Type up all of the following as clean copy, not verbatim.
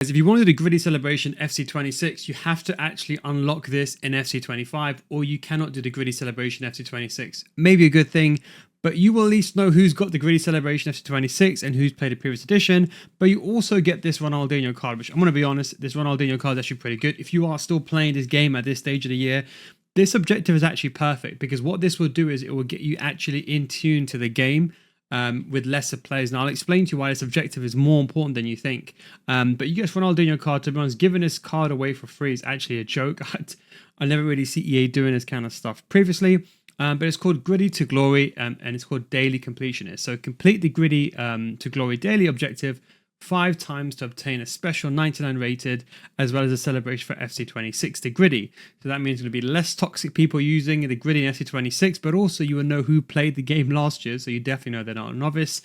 If you want to do the Griddy Celebration FC26, you have to actually unlock this in FC25, or you cannot do the Griddy Celebration FC26. Maybe a good thing, but you will at least know who's got the Griddy Celebration FC26 and who's played the previous edition. But you also get this Ronaldinho card, which I'm going to be honest, this Ronaldinho card is actually pretty good. If you are still playing this game at this stage of the year, this objective is actually perfect, because what this will do is it will get you actually in tune to the game with lesser players. Now I'll explain to you why this objective is more important than you think. But you get this Ronaldinho card. To be honest, giving this card away for free is actually a joke. I never really see EA doing this kind of stuff previously. But it's called Griddy to Glory, and it's called Daily Completionist. So complete the Griddy to Glory daily objective 5 times to obtain a special 99 rated, as well as a celebration for FC26, the Griddy. So that means there'll be less toxic people using the Griddy in FC26, but also you will know who played the game last year, so you definitely know they're not a novice.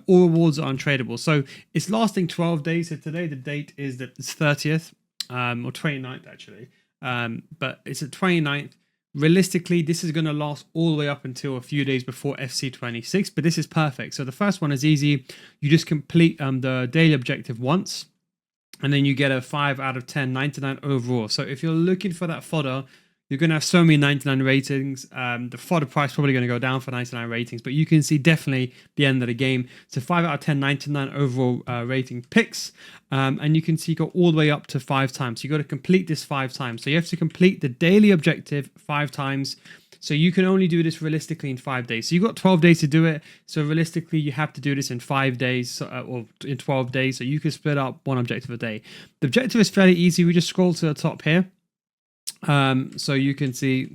All rewards are untradeable. So it's lasting 12 days. So today the date is the 30th, or 29th actually. But it's the 29th. Realistically, this is going to last all the way up until a few days before FC26, but this is perfect. So the first one is easy. You just complete the daily objective once, and then you get a 5 out of 10, 99 overall. So if you're looking for that fodder, you're going to have so many 99 ratings. The fodder price is probably going to go down for 99 ratings, but you can see definitely the end of the game. So 5 out of 10, 99 overall rating picks. And you can see you go all the way up to 5 times. So you got to complete this 5 times. So you have to complete the daily objective 5 times. So you can only do this realistically in 5 days. So you've got 12 days to do it. So realistically, you have to do this in 5 days or in 12 days. So you can split up one objective a day. The objective is fairly easy. We just scroll to the top here. So we can see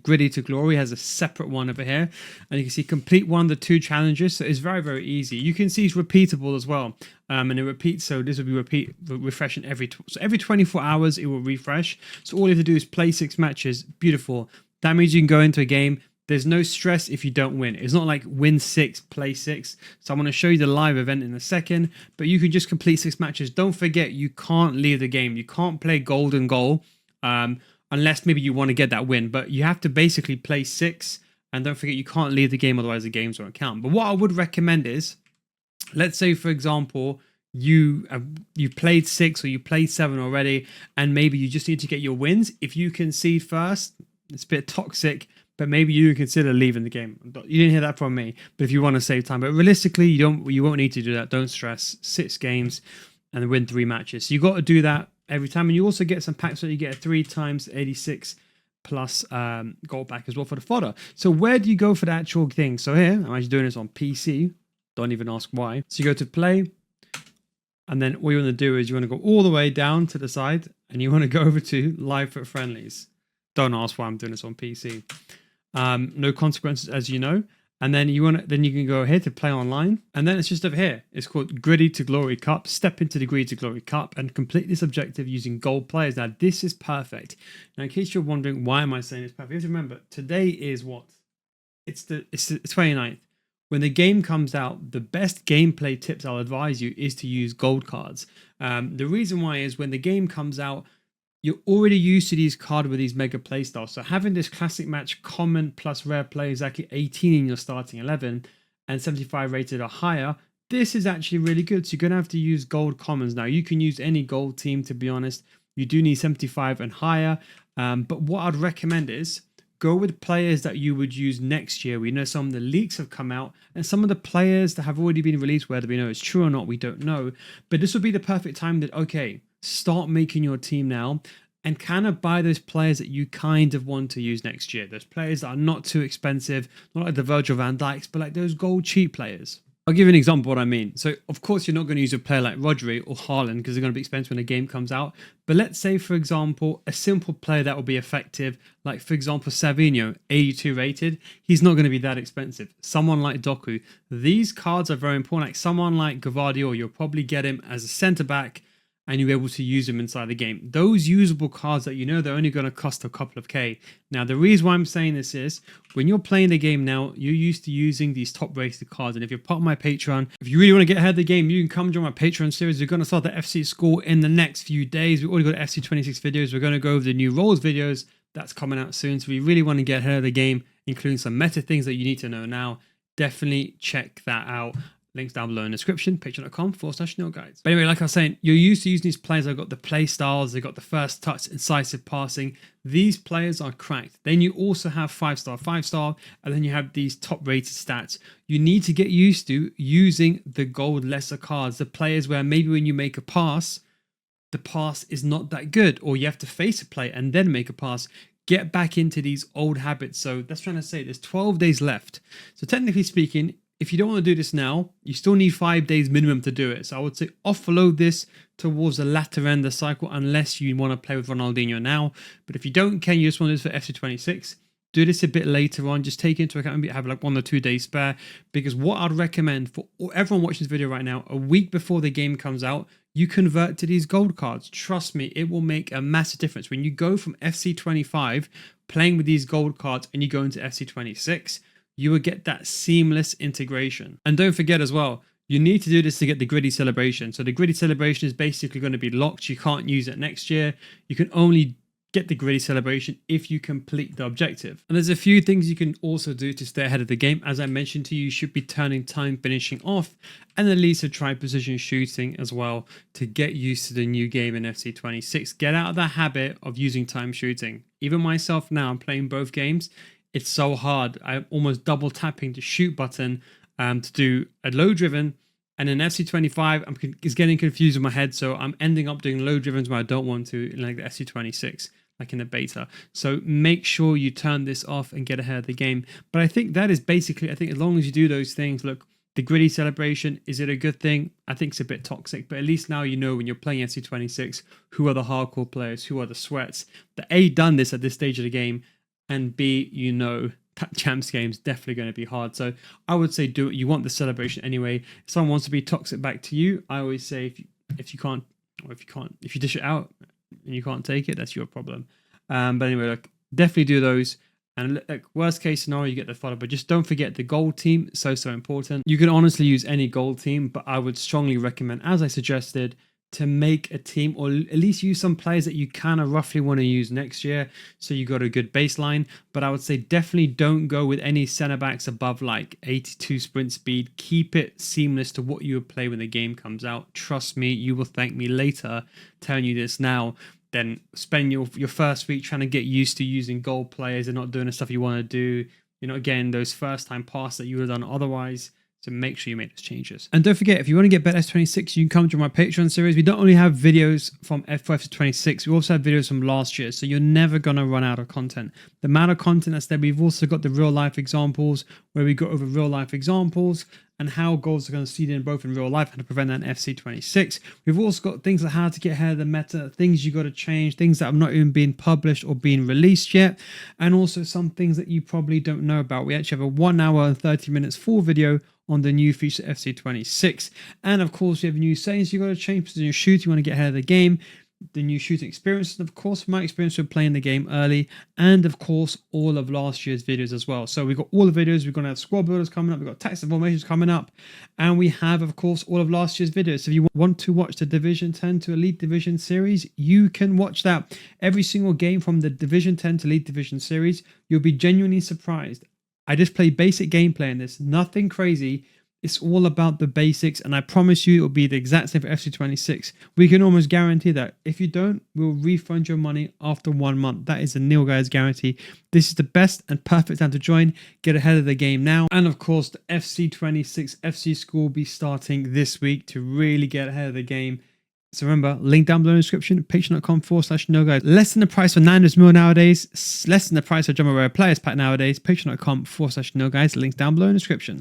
Griddy to Glory has a separate one over here, and you can see complete one of the 2 challenges. So it's very, very easy. You can see it's repeatable as well, and it repeats. So this will be refreshing every 24 hours. It will refresh. So all you have to do is play 6 matches. Beautiful. That means you can go into a game. There's no stress if you don't win. It's not like win 6, play 6. So I'm going to show you the live event in a second, but you can just complete 6 matches. Don't forget, you can't leave the game. You can't play golden goal. Unless maybe you want to get that win, but you have to basically play 6, and don't forget you can't leave the game, otherwise the games won't count. But what I would recommend is, let's say for example you played 6 or you played 7 already, and maybe you just need to get your wins. If you concede first, it's a bit toxic, but maybe you consider leaving the game. You didn't hear that from me, but if you want to save time, but realistically you won't need to do that. Don't stress. 6 games and win 3 matches. So you got to do that every time, and you also get some packs, so you get a 3 times 86 plus gold back as well for the fodder. So where do you go for the actual thing? So here, I'm actually doing this on PC. Don't even ask why. So you go to play, and then what you want to do is you want to go all the way down to the side, and you want to go over to live for friendlies. Don't ask why I'm doing this on PC. No consequences, as you know. And then you can go ahead to play online, and then it's just over here. It's called Griddy to Glory Cup. Step into the Griddy to Glory Cup and complete this objective using gold players. Now this is perfect. Now in case you're wondering why am I saying it's perfect, you have to remember today is what? It's the 29th. When the game comes out, the best gameplay tips I'll advise you is to use gold cards. The reason why is when the game comes out, you're already used to these cards with these mega playstyles. So having this classic match common plus rare play is actually 18 in your starting 11 and 75 rated or higher. This is actually really good. So you're going to have to use gold commons. Now you can use any gold team, to be honest. You do need 75 and higher. But what I'd recommend is go with players that you would use next year. We know some of the leaks have come out, and some of the players that have already been released, whether we know it's true or not, we don't know. But this would be the perfect time that, okay, start making your team now and kind of buy those players that you kind of want to use next year. Those players that are not too expensive, not like the Virgil van Dijks, but like those gold cheap players. I'll give you an example of what I mean. So of course you're not going to use a player like Rodri or Haaland because they're going to be expensive when the game comes out. But let's say, for example, a simple player that will be effective, like for example Savinho, 82 rated. He's not going to be that expensive. Someone like Doku. These cards are very important. Like someone like Gvardiol, you'll probably get him as a centre back, and you're able to use them inside the game. Those usable cards that you know they're only going to cost a couple of K. Now, the reason why I'm saying this is when you're playing the game now, you're used to using these top rated cards. And if you're part of my Patreon, if you really want to get ahead of the game, you can come join my Patreon series. We're going to start the FC School in the next few days. We've already got FC26 videos. We're going to go over the new roles videos. That's coming out soon. So we really want to get ahead of the game, including some meta things that you need to know now. Definitely check that out. Links down below in the description, patreon.com/nilguides. But anyway, like I was saying, you're used to using these players. They've got the play styles, they've got the first touch, incisive passing. These players are cracked. Then you also have 5-star, and then you have these top rated stats. You need to get used to using the gold lesser cards, the players where maybe when you make a pass, the pass is not that good, or you have to face a play and then make a pass. Get back into these old habits. So that's trying to say there's 12 days left. So technically speaking, if you don't want to do this now, you still need 5 days minimum to do it. So I would say offload this towards the latter end of the cycle unless you want to play with Ronaldinho now. But if you don't care, you just want to do this for FC26, do this a bit later on. Just take into account maybe have like 1 or 2 days spare. Because what I'd recommend for everyone watching this video right now, a week before the game comes out, you convert to these gold cards. Trust me, it will make a massive difference. When you go from FC25 playing with these gold cards and you go into FC26, you will get that seamless integration. And don't forget as well, you need to do this to get the Griddy celebration. So the Griddy celebration is basically going to be locked. You can't use it next year. You can only get the Griddy celebration if you complete the objective. And there's a few things you can also do to stay ahead of the game. As I mentioned to you, you should be turning time finishing off and at least try precision shooting as well to get used to the new game in FC26. Get out of the habit of using time shooting. Even myself now, I'm playing both games. It's so hard. I'm almost double tapping the shoot button to do a low driven, and in FC25 it's getting confused in my head, so I'm ending up doing low drivens where I don't want to, in like the FC26, like in the beta. So make sure you turn this off and get ahead of the game. But I think that is basically, I think as long as you do those things, look, the Griddy celebration, is it a good thing? I think it's a bit toxic, but at least now you know when you're playing FC26 who are the hardcore players, who are the sweats. The A done this at this stage of the game, and B, you know that champs game is definitely going to be hard. So I would say do it. You want the celebration anyway. If someone wants to be toxic back to you, I always say if you dish it out and you can't take it, that's your problem. But anyway, look, definitely do those. And like worst case scenario, you get the follow. But just don't forget the gold team, so important. You can honestly use any gold team, but I would strongly recommend, as I suggested, to make a team or at least use some players that you kind of roughly want to use next year, so you got a good baseline. But I would say definitely don't go with any center backs above like 82 sprint speed. Keep it seamless to what you would play when the game comes out. Trust me, you will thank me later telling you this now. Then spend your first week trying to get used to using gold players and not doing the stuff you want to do. You're not getting those first time passes that you would have done otherwise. So make sure you make those changes. And don't forget, if you want to get better S26, you can come to my Patreon series. We don't only have videos from F26, we also have videos from last year. So you're never going to run out of content. The amount of content that's there, we've also got the real life examples where we go over real life examples and how goals are going to seed in both in real life and to prevent that in FC26. We've also got things like how to get ahead of the meta, things you got to change, things that have not even been published or been released yet, and also some things that you probably don't know about. We actually have a 1 hour and 30 minutes full video on the new feature FC26. And of course, we have new settings you got to change because you shoot, you want to get ahead of the game, the new shooting experience, and of course my experience with playing the game early, and of course all of last year's videos as well. So we've got all the videos, we're going to have squad builders coming up, we've got tactics and formations coming up, and we have of course all of last year's videos. So if you want to watch the Division 10 to Elite Division series, you can watch that. Every single game from the Division 10 to Elite Division series, you'll be genuinely surprised. I just play basic gameplay in this, nothing crazy. It's all about the basics, and I promise you it'll be the exact same for FC26. We can almost guarantee that. If you don't, we'll refund your money after 1 month. That is a Nil Guys guarantee. This is the best and perfect time to join. Get ahead of the game now. And of course, the FC26 FC School will be starting this week to really get ahead of the game. So remember, link down below in the description, patreon.com/nilguides. Less than the price for 900 mil nowadays, less than the price for Jumbo Rare Players Pack nowadays, patreon.com/nilguides, links down below in the description.